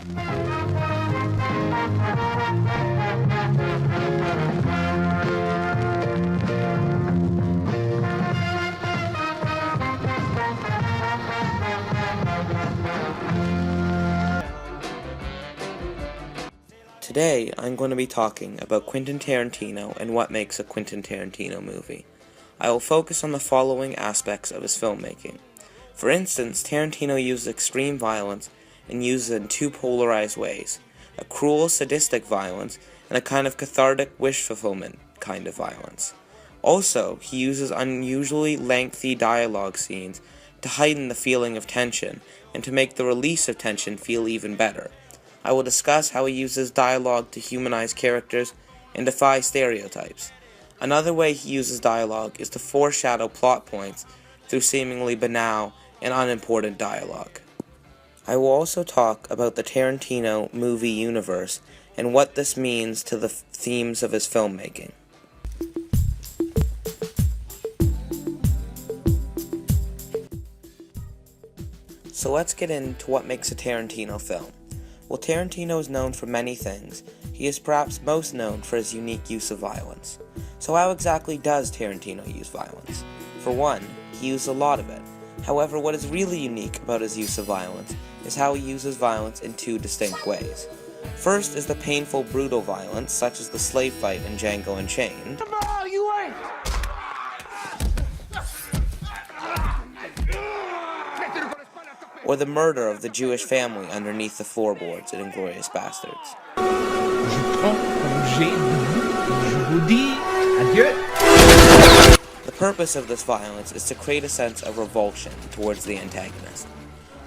Today, I'm going to be talking about Quentin Tarantino and what makes a Quentin Tarantino movie. I will focus on the following aspects of his filmmaking. For instance, Tarantino uses extreme violence and uses it in two polarized ways: a cruel, sadistic violence and a kind of cathartic, wish-fulfillment kind of violence. Also, he uses unusually lengthy dialogue scenes to heighten the feeling of tension and to make the release of tension feel even better. I will discuss how he uses dialogue to humanize characters and defy stereotypes. Another way he uses dialogue is to foreshadow plot points through seemingly banal and unimportant dialogue. I will also talk about the Tarantino movie universe and what this means to the themes of his filmmaking. So let's get into what makes a Tarantino film. While Tarantino is known for many things, he is perhaps most known for his unique use of violence. So how exactly does Tarantino use violence? For one, he uses a lot of it. However, what is really unique about his use of violence is how he uses violence in two distinct ways. First is the painful, brutal violence, such as the slave fight in Django Unchained. Or the murder of the Jewish family underneath the floorboards in Inglourious Basterds. The purpose of this violence is to create a sense of revulsion towards the antagonist.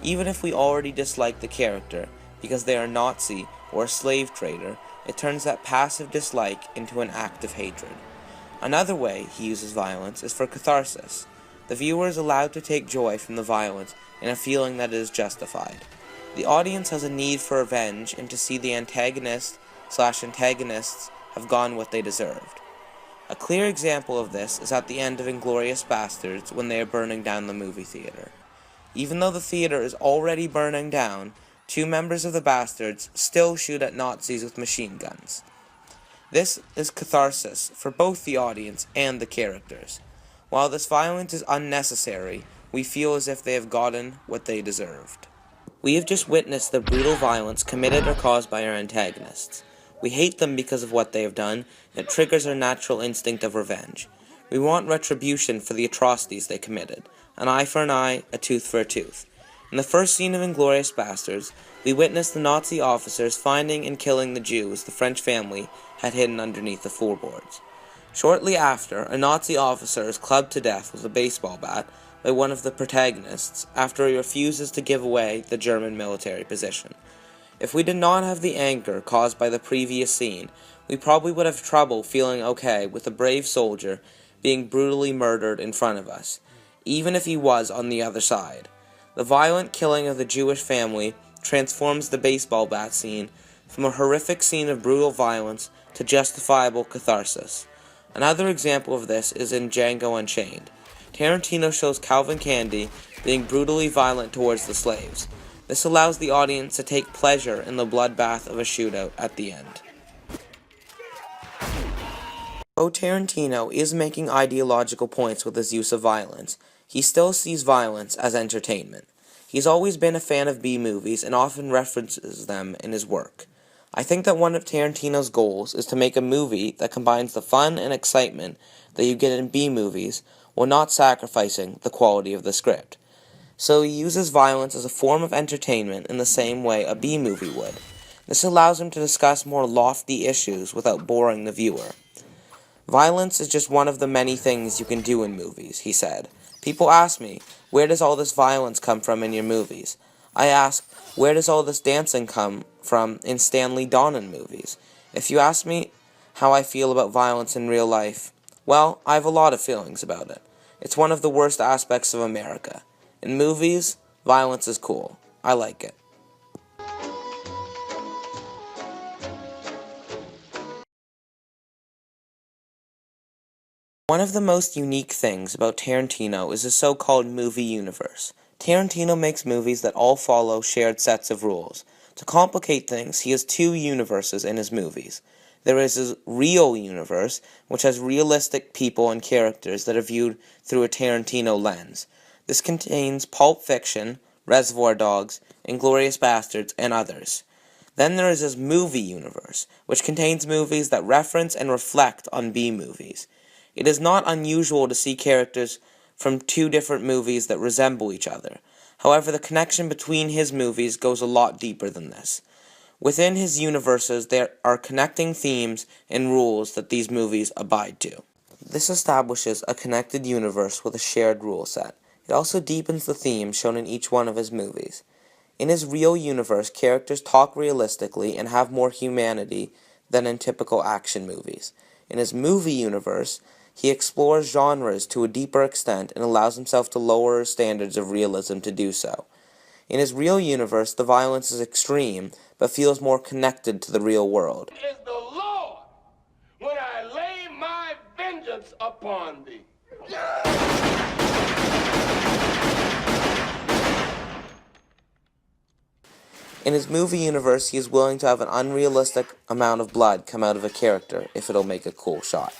Even if we already dislike the character because they are Nazi or a slave trader, it turns that passive dislike into an act of hatred. Another way he uses violence is for catharsis. The viewer is allowed to take joy from the violence and a feeling that it is justified. The audience has a need for revenge and to see the antagonist/antagonists have gotten what they deserved. A clear example of this is at the end of Inglourious Basterds when they are burning down the movie theater. Even though the theater is already burning down, two members of the Bastards still shoot at Nazis with machine guns. This is catharsis for both the audience and the characters. While this violence is unnecessary, we feel as if they have gotten what they deserved. We have just witnessed the brutal violence committed or caused by our antagonists. We hate them because of what they have done, and it triggers our natural instinct of revenge. We want retribution for the atrocities they committed. An eye for an eye, a tooth for a tooth. In the first scene of Inglourious Basterds, we witness the Nazi officers finding and killing the Jews the French family had hidden underneath the floorboards. Shortly after, a Nazi officer is clubbed to death with a baseball bat by one of the protagonists after he refuses to give away the German military position. If we did not have the anger caused by the previous scene, we probably would have trouble feeling okay with a brave soldier being brutally murdered in front of us, even if he was on the other side. The violent killing of the Jewish family transforms the baseball bat scene from a horrific scene of brutal violence to justifiable catharsis. Another example of this is in Django Unchained. Tarantino shows Calvin Candy being brutally violent towards the slaves. This allows the audience to take pleasure in the bloodbath of a shootout at the end. Though Tarantino is making ideological points with his use of violence, he still sees violence as entertainment. He's always been a fan of B-movies and often references them in his work. I think that one of Tarantino's goals is to make a movie that combines the fun and excitement that you get in B-movies while not sacrificing the quality of the script. So he uses violence as a form of entertainment in the same way a B-movie would. This allows him to discuss more lofty issues without boring the viewer. Violence is just one of the many things you can do in movies, he said. People ask me, where does all this violence come from in your movies? I ask, where does all this dancing come from in Stanley Donen movies? If you ask me how I feel about violence in real life, well, I have a lot of feelings about it. It's one of the worst aspects of America. In movies, violence is cool. I like it. One of the most unique things about Tarantino is his so-called movie universe. Tarantino makes movies that all follow shared sets of rules. To complicate things, he has two universes in his movies. There is his real universe, which has realistic people and characters that are viewed through a Tarantino lens. This contains Pulp Fiction, Reservoir Dogs, Inglourious Basterds, and others. Then there is his movie universe, which contains movies that reference and reflect on B-movies. It is not unusual to see characters from two different movies that resemble each other. However, the connection between his movies goes a lot deeper than this. Within his universes, there are connecting themes and rules that these movies abide to. This establishes a connected universe with a shared rule set. It also deepens the themes shown in each one of his movies. In his real universe, characters talk realistically and have more humanity than in typical action movies. In his movie universe, he explores genres to a deeper extent and allows himself to lower his standards of realism to do so. In his real universe, the violence is extreme, but feels more connected to the real world. Is the Lord when I lay my vengeance upon thee. In his movie universe, he is willing to have an unrealistic amount of blood come out of a character if it'll make a cool shot.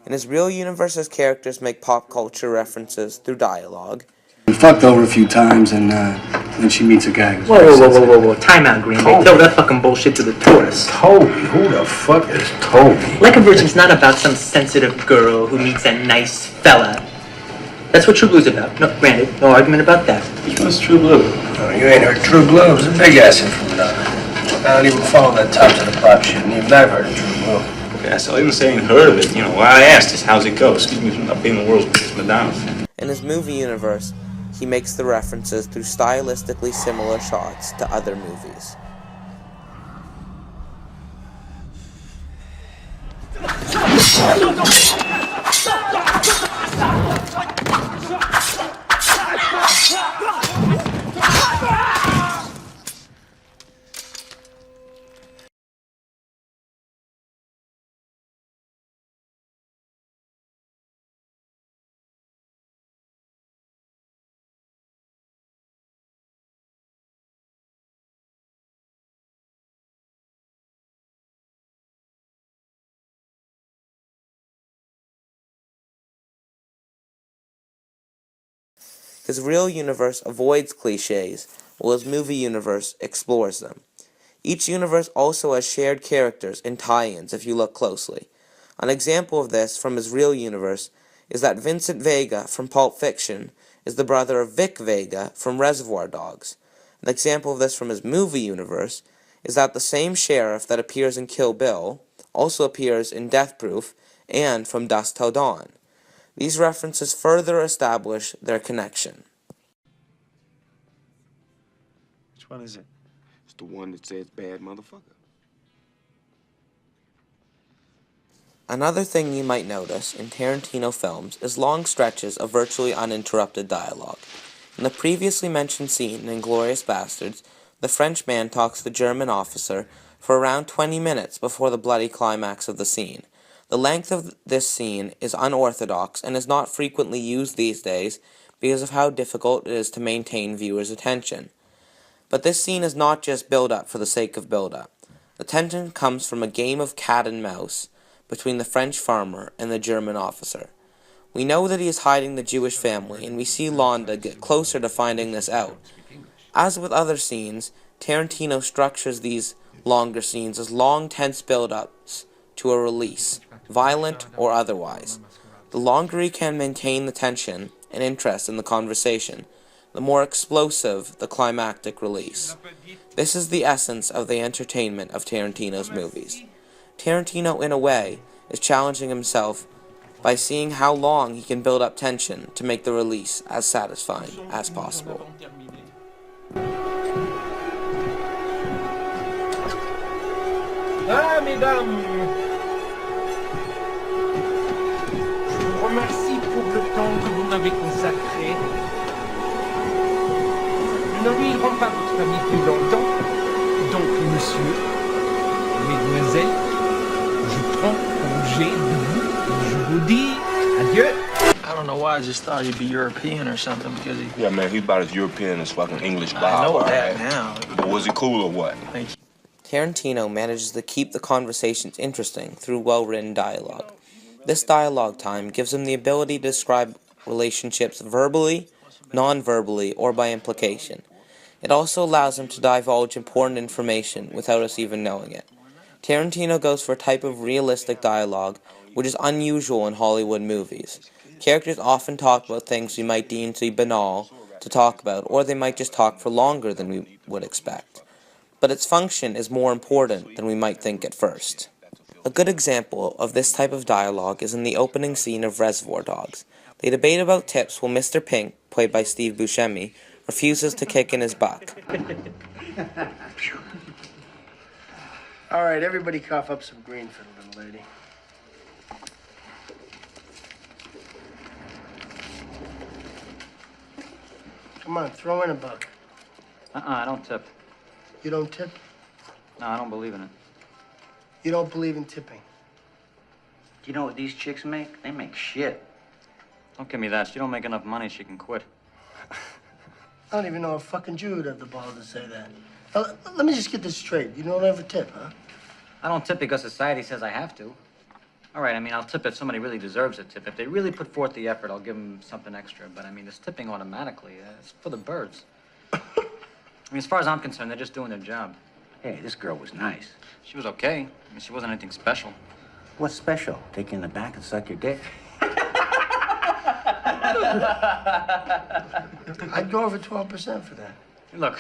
In his real universe, his characters make pop culture references through dialogue. We fucked over a few times, and then she meets a guy who's Whoa. Time out, Green. They tell that fucking bullshit to the tourists. Toby? Who the fuck is Toby? Like a Virgin's not about some sensitive girl who meets a nice fella. That's what True Blue's about. No, granted, no argument about that. Which one's True Blue? Oh, you ain't heard True Blue. It's a big-ass phenomenon. I don't even follow that top to the pop shit, and even I've heard of True Blue. Yeah, so even saying heard of it, what I asked is how's it go? Excuse me for not being the world's biggest Madonna. In his movie universe, he makes the references through stylistically similar shots to other movies. His real universe avoids cliches, while his movie universe explores them. Each universe also has shared characters and tie-ins if you look closely. An example of this from his real universe is that Vincent Vega from Pulp Fiction is the brother of Vic Vega from Reservoir Dogs. An example of this from his movie universe is that the same sheriff that appears in Kill Bill also appears in Death Proof and From Dusk Till Dawn. These references further establish their connection. Which one is it? It's the one that says bad motherfucker. Another thing you might notice in Tarantino films is long stretches of virtually uninterrupted dialogue. In the previously mentioned scene in Inglourious Basterds, the French man talks to the German officer for around 20 minutes before the bloody climax of the scene. The length of this scene is unorthodox and is not frequently used these days because of how difficult it is to maintain viewers' attention. But this scene is not just build-up for the sake of build-up. The tension comes from a game of cat and mouse between the French farmer and the German officer. We know that he is hiding the Jewish family, and we see Londa get closer to finding this out. As with other scenes, Tarantino structures these longer scenes as long, tense build-ups to a release, violent or otherwise. The longer he can maintain the tension and interest in the conversation, the more explosive the climactic release. This is the essence of the entertainment of Tarantino's movies. Tarantino, in a way, is challenging himself by seeing how long he can build up tension to make the release as satisfying as possible. Ah, mesdames, je vous remercie pour le temps que vous m'avez consacré. Nous n'ennuierons pas votre famille plus longtemps. Donc, monsieur, mesdemoiselles, je prends congé de vous et je vous dis adieu. I don't know why I just thought he'd be European or something because he. Yeah, man, he's about as European as fucking English Bob. I know all that right? now. But was he cool or what? Thank you. Tarantino manages to keep the conversations interesting through well-written dialogue. This dialogue time gives him the ability to describe relationships verbally, non-verbally, or by implication. It also allows him to divulge important information without us even knowing it. Tarantino goes for a type of realistic dialogue which is unusual in Hollywood movies. Characters often talk about things we might deem to be banal to talk about, or they might just talk for longer than we would expect. But its function is more important than we might think at first. A good example of this type of dialogue is in the opening scene of Reservoir Dogs. They debate about tips while Mr. Pink, played by Steve Buscemi, refuses to kick in his buck. All right, everybody cough up some green for the little lady. Come on, throw in a buck. I don't tip. You don't tip? No, I don't believe in it. You don't believe in tipping? Do you know what these chicks make? They make shit. Don't give me that. She don't make enough money, she can quit. I don't even know a fucking Jew would have the balls to say that. Now, let me just get this straight. You don't ever tip, huh? I don't tip because society says I have to. All right, I mean, I'll tip if somebody really deserves a tip. If they really put forth the effort, I'll give them something extra. But, I mean, this tipping automatically, it's for the birds. I mean, as far as I'm concerned, they're just doing their job. Hey, this girl was nice. She was okay. I mean, she wasn't anything special. What's special? Take you in the back and suck your dick? I'd go over 12% for that. Look,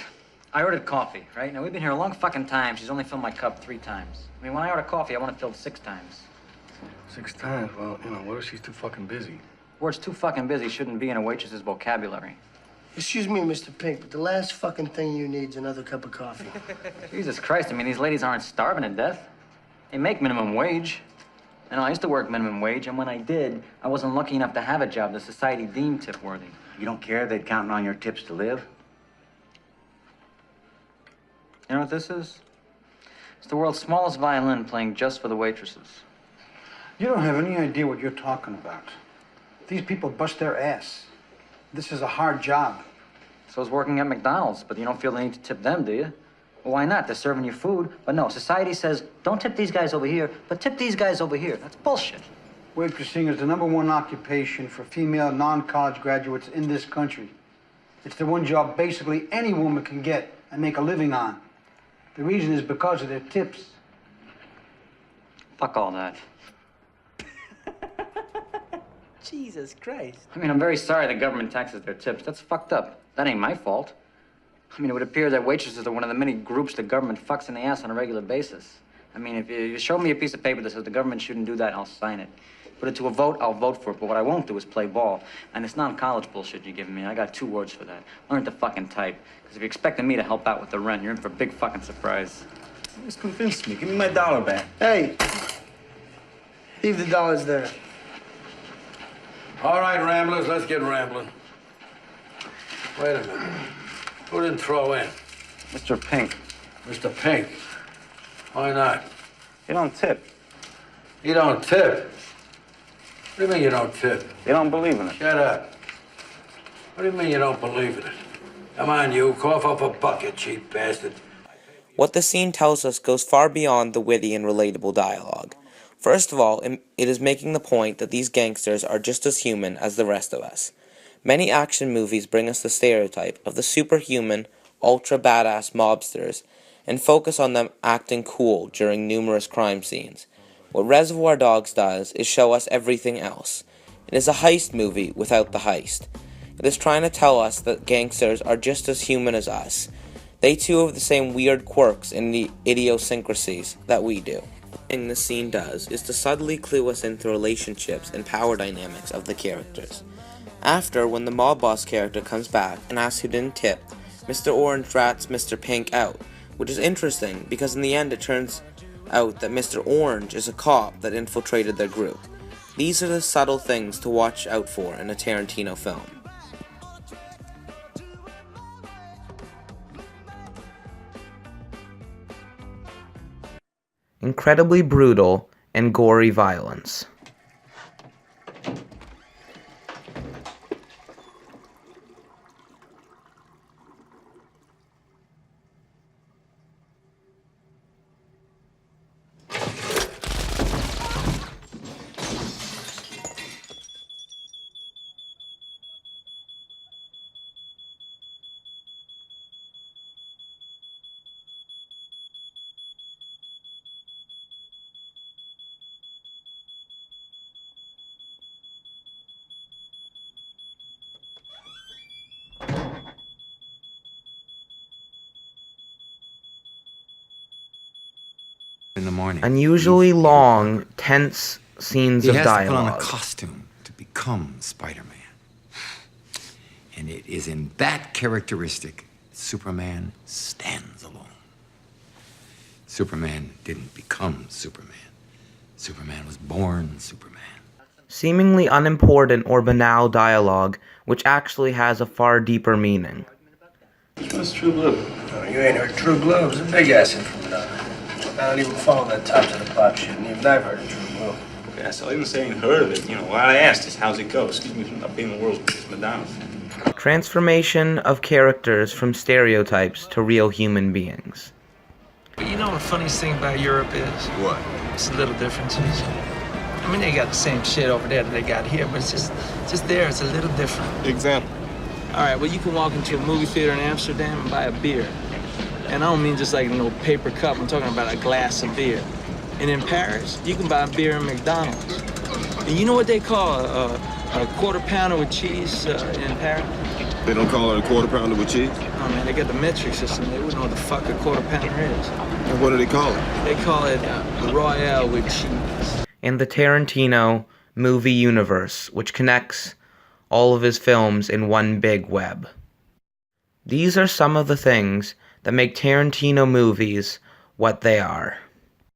I ordered coffee, right? Now, we've been here a long fucking time. She's only filled my cup 3 times. I mean, when I order coffee, I want it filled 6 times. 6 times? Well, you know, what if she's too fucking busy? Words too fucking busy shouldn't be in a waitress's vocabulary. Excuse me, Mr. Pink, but the last fucking thing you need is another cup of coffee. Jesus Christ, I mean, these ladies aren't starving to death. They make minimum wage. I know, I used to work minimum wage, and when I did, I wasn't lucky enough to have a job that society deemed tip-worthy. You don't care if they're counting on your tips to live? You know what this is? It's the world's smallest violin playing just for the waitresses. You don't have any idea what you're talking about. These people bust their ass. This is a hard job. So's working at McDonald's, but you don't feel the need to tip them, do you? Well, why not? They're serving you food. But no, society says, don't tip these guys over here, but tip these guys over here. That's bullshit. Waitressing is the #1 occupation for female non-college graduates in this country. It's the one job basically any woman can get and make a living on. The reason is because of their tips. Fuck all that. Jesus Christ. I mean, I'm very sorry the government taxes their tips. That's fucked up. That ain't my fault. I mean, it would appear that waitresses are one of the many groups the government fucks in the ass on a regular basis. I mean, if you show me a piece of paper that says the government shouldn't do that, I'll sign it. Put it to a vote, I'll vote for it. But what I won't do is play ball. And it's non-college bullshit you're giving me. I got 2 words for that. Learn to fucking type. Because if you're expecting me to help out with the rent, you're in for a big fucking surprise. Just convince me. Give me my $1 back. Hey, leave the dollars there. All right, Ramblers, let's get rambling. Wait a minute. Who didn't throw in? Mr. Pink, Mr. Pink. Why not? you don't tip. You don't tip? What do you mean you don't tip? You don't believe in it. Shut up. What do you mean you don't believe in it? Come on, you. Cough up a bucket, cheap bastard. What the scene tells us goes far beyond the witty and relatable dialogue. First of all, it is making the point that these gangsters are just as human as the rest of us. Many action movies bring us the stereotype of the superhuman, ultra-badass mobsters, and focus on them acting cool during numerous crime scenes. What Reservoir Dogs does is show us everything else. It is a heist movie without the heist. It is trying to tell us that gangsters are just as human as us. They too have the same weird quirks and the idiosyncrasies that we do. The thing this scene does is to subtly clue us into relationships and power dynamics of the characters. After, when the mob boss character comes back and asks who didn't tip, Mr. Orange rats Mr. Pink out, which is interesting because in the end it turns out that Mr. Orange is a cop that infiltrated their group. These are the subtle things to watch out for in a Tarantino film. Incredibly brutal and gory violence. In the morning. Unusually long, tense scenes of He has to put on a dialogue. costume to become Spider-Man. And it is in that characteristic Superman stands alone. Superman didn't become Superman. Superman was born Superman. Seemingly unimportant or banal dialogue, which actually has a far deeper meaning. What's True Blue? Oh, you ain't heard True Blue. It's a big-ass influence. I don't even follow that top to the pop shit, and even I've heard of True Blue. Yeah, so I didn't say I ain't heard of it. You know, what I asked is, how's it go? Excuse me for not being the world's biggest Madonna fan. Transformation of characters from stereotypes to real human beings. But you know what the funniest thing about Europe is? What? It's the little differences. I mean, they got the same shit over there that they got here, but it's just there, it's a little different. Example. All right, well, you can walk into a movie theater in Amsterdam and buy a beer. And I don't mean just like no paper cup, I'm talking about a glass of beer. And in Paris, you can buy beer in McDonald's. And you know what they call a quarter pounder with cheese in Paris? They don't call it a quarter pounder with cheese? Oh man, they got the metric system. They wouldn't know what the fuck a quarter pounder is. And what do they call it? They call it Royale with cheese. And the Tarantino movie universe, which connects all of his films in one big web. These are some of the things that make Tarantino movies what they are.